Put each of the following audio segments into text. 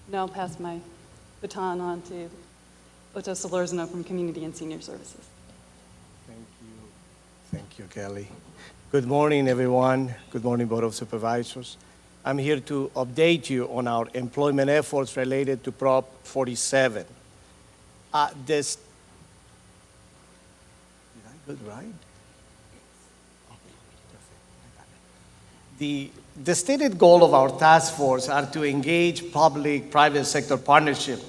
Now I'll pass my baton on to Otto Solorzano from Community and Senior Services. Thank you. Thank you, Kelly. Good morning, everyone. Good morning, Board of Supervisors. I'm here to update you on our employment efforts related to Prop 47. Did I good, right? The stated goal of our task force are to engage public-private sector partnership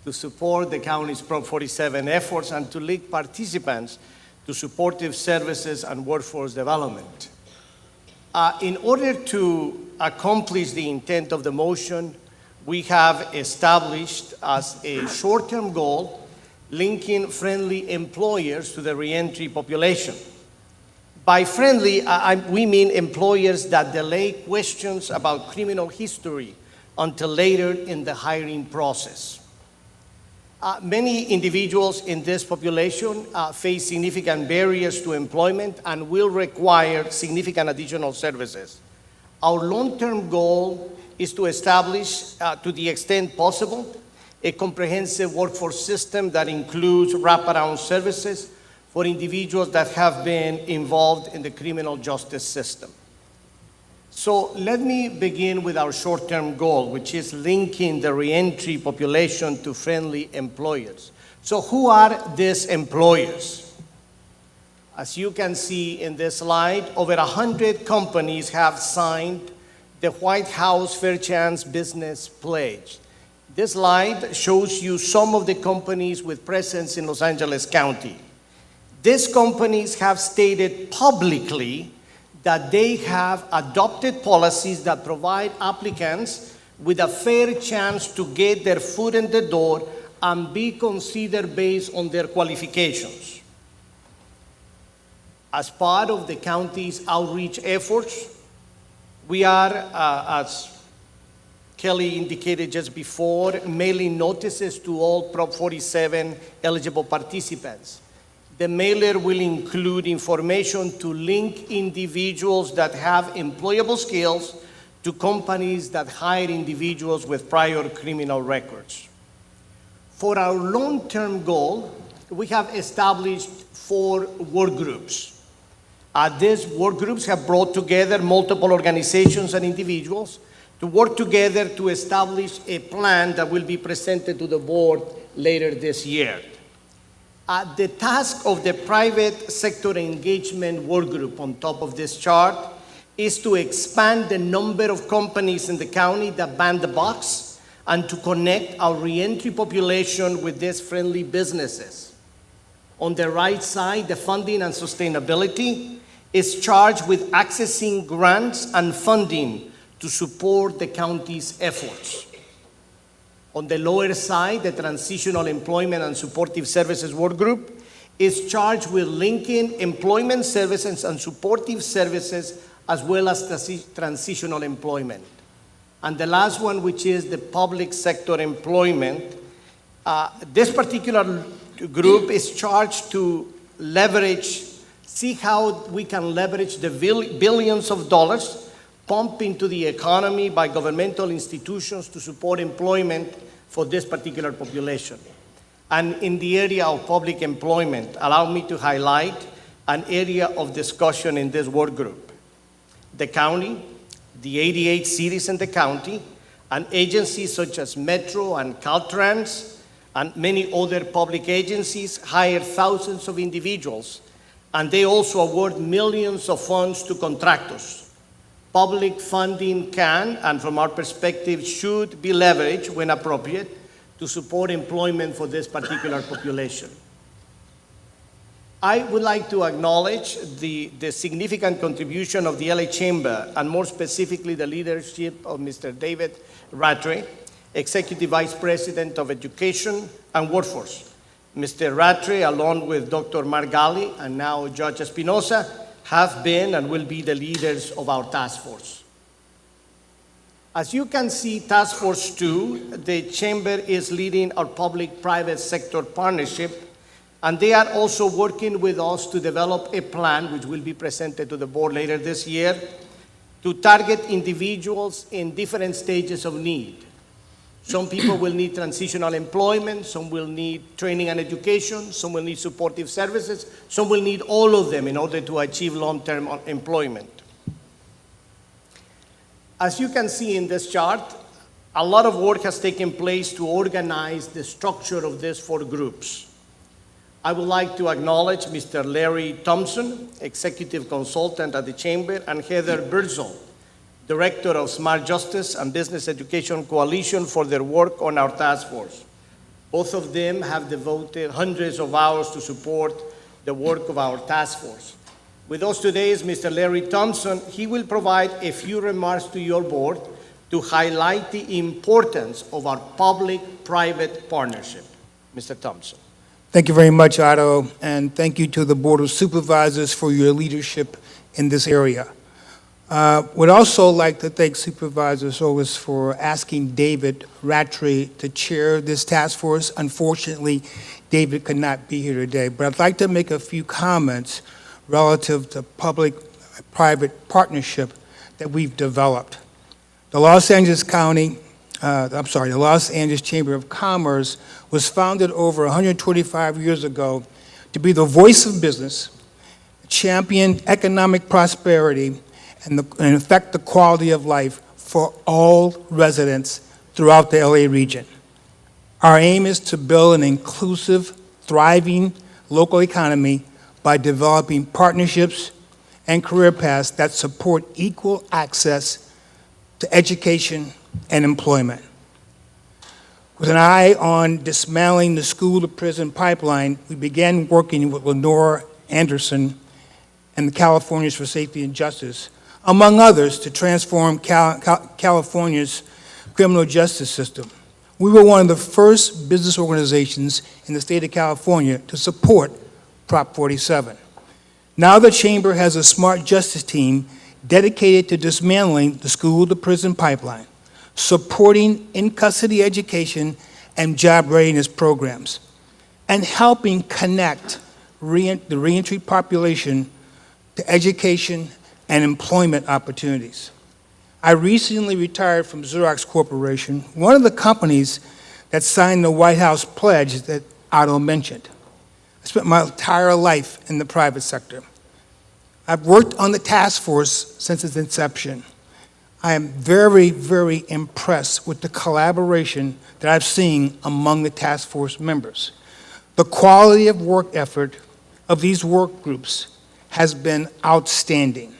to support the county's Prop 47 efforts and to link participants to supportive services and workforce development. In order to accomplish the intent of the motion, we have established as a short-term goal linking friendly employers to the reentry population. By friendly, we mean employers that delay questions about criminal history until later in the hiring process. Many individuals in this population face significant barriers to employment and will require significant additional services. Our long-term goal is to establish, to the extent possible, a comprehensive workforce system that includes wraparound services for individuals that have been involved in the criminal justice system. So let me begin with our short-term goal, which is linking the reentry population to friendly employers. So who are these employers? As you can see in this slide, over 100 companies have signed the White House Fair Chance Business Pledge. This slide shows you some of the companies with presence in Los Angeles County. These companies have stated publicly that they have adopted policies that provide applicants with a fair chance to get their foot in the door and be considered based on their qualifications. As part of the county's outreach efforts, we are, as Kelly indicated just before, mailing notices to all Prop 47 eligible participants. The mailer will include information to link individuals that have employable skills to companies that hire individuals with prior criminal records. For our long-term goal, we have established 4 work groups. These work groups have brought together multiple organizations and individuals to work together to establish a plan that will be presented to the board later this year. The task of the private sector engagement work group on top of this chart is to expand the number of companies in the county that ban the box and to connect our reentry population with these friendly businesses. On the right side, the funding and sustainability is charged with accessing grants and funding to support the county's efforts. On the lower side, the Transitional Employment and Supportive Services Work Group is charged with linking employment services and supportive services as well as transitional employment. And the last one, which is the public sector employment, this particular group is charged to see how we can leverage the billions of dollars pumped into the economy by governmental institutions to support employment for this particular population. And in the area of public employment, allow me to highlight an area of discussion in this work group. The county, the 88 cities in the county, and agencies such as Metro and Caltrans, and many other public agencies hire thousands of individuals, and they also award millions of funds to contractors. Public funding can, and from our perspective, should be leveraged when appropriate to support employment for this particular population. I would like to acknowledge the significant contribution of the LA Chamber, and more specifically the leadership of Mr. David Rattray, Executive Vice President of Education and Workforce. Mr. Rattray, along with Dr. Margali and now Judge Espinosa, have been and will be the leaders of our task force. As you can see, Task Force 2, the Chamber is leading our public-private sector partnership, and they are also working with us to develop a plan, which will be presented to the board later this year, to target individuals in different stages of need. Some people will need transitional employment, some will need training and education, some will need supportive services, some will need all of them in order to achieve long-term employment. As you can see in this chart, a lot of work has taken place to organize the structure of these 4 groups. I would like to acknowledge Mr. Larry Thompson, Executive Consultant at the Chamber, and Heather Birdsall, Director of Smart Justice and Business Education Coalition, for their work on our task force. Both of them have devoted hundreds of hours to support the work of our task force. With us today is Mr. Larry Thompson. He will provide a few remarks to your board to highlight the importance of our public-private partnership. Mr. Thompson. Thank you very much, Otto, and thank you to the Board of Supervisors for your leadership in this area. Would also like to thank Supervisor Solis for asking David Rattray to chair this task force. Unfortunately, David could not be here today, but I'd like to make a few comments relative to public-private partnership that we've developed. The Los Angeles Chamber of Commerce was founded over 125 years ago to be the voice of business, champion economic prosperity, and affect the quality of life for all residents throughout the LA region. Our aim is to build an inclusive, thriving local economy by developing partnerships and career paths that support equal access to education and employment. With an eye on dismantling the school-to-prison pipeline, we began working with Lenore Anderson and the Californians for Safety and Justice, among others, to transform California's criminal justice system. We were one of the first business organizations in the state of California to support Prop 47. Now the Chamber has a smart justice team dedicated to dismantling the school-to-prison pipeline, supporting in-custody education and job readiness programs, and helping connect the reentry population to education and employment opportunities. I recently retired from Xerox Corporation, one of the companies that signed the White House pledge that Otto mentioned. I spent my entire life in the private sector. I've worked on the task force since its inception. I am very, very impressed with the collaboration that I've seen among the task force members. The quality of work effort of these work groups has been outstanding.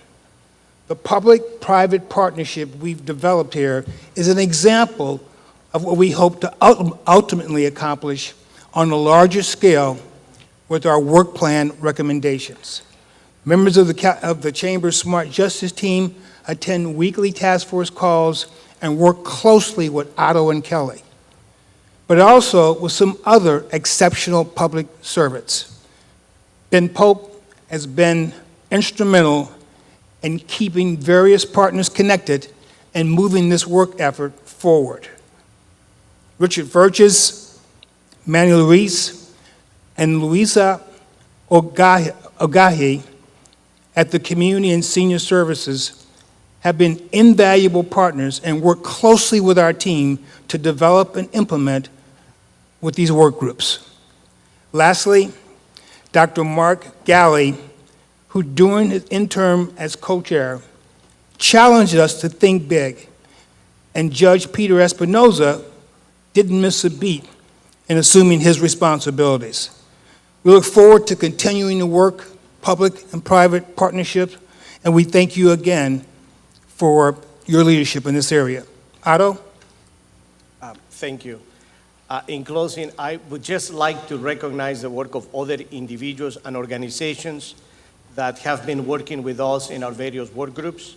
The public-private partnership we've developed here is an example of what we hope to ultimately accomplish on a larger scale with our work plan recommendations. Members of the Chamber's Smart Justice team attend weekly task force calls and work closely with Otto and Kelly, but also with some other exceptional public servants. Ben Pope has been instrumental in keeping various partners connected and moving this work effort forward. Richard Virches, Manuel Ruiz, and Luisa Ogahi at the Community and Senior Services have been invaluable partners and work closely with our team to develop and implement with these work groups. Lastly, Dr. Mark Galley, who during his interim as co-chair challenged us to think big, and Judge Peter Espinoza didn't miss a beat in assuming his responsibilities. We look forward to continuing to work public and private partnerships, and we thank you again for your leadership in this area. Otto? Thank you. In closing, I would just like to recognize the work of other individuals and organizations that have been working with us in our various work groups.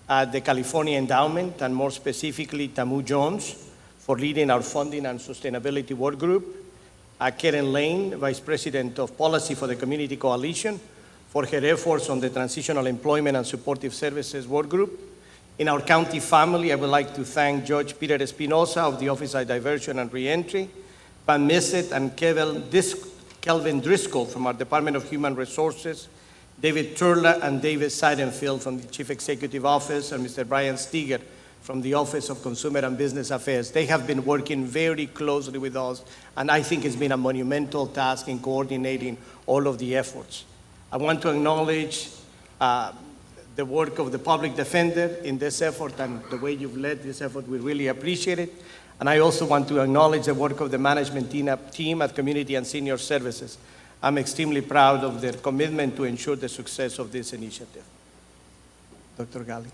The California Endowment, and more specifically, Tamu Jones, for leading our funding and sustainability work group. Karen Lane, Vice President of Policy for the Community Coalition, for her efforts on the Transitional Employment and Supportive Services work group. In our county family, I would like to thank Judge Peter Espinoza of the Office of Diversion and Reentry, Pam Misset and Kelvin Driscoll from our Department of Human Resources, David Turla and David Seidenfield from the Chief Executive Office, and Mr. Brian Steger from the Office of Consumer and Business Affairs. They have been working very closely with us, and I think it's been a monumental task in coordinating all of the efforts. I want to acknowledge the work of the public defender in this effort, and the way you've led this effort, we really appreciate it. And I also want to acknowledge the work of the management team at Community and Senior Services. I'm extremely proud of their commitment to ensure the success of this initiative. Dr. Gali.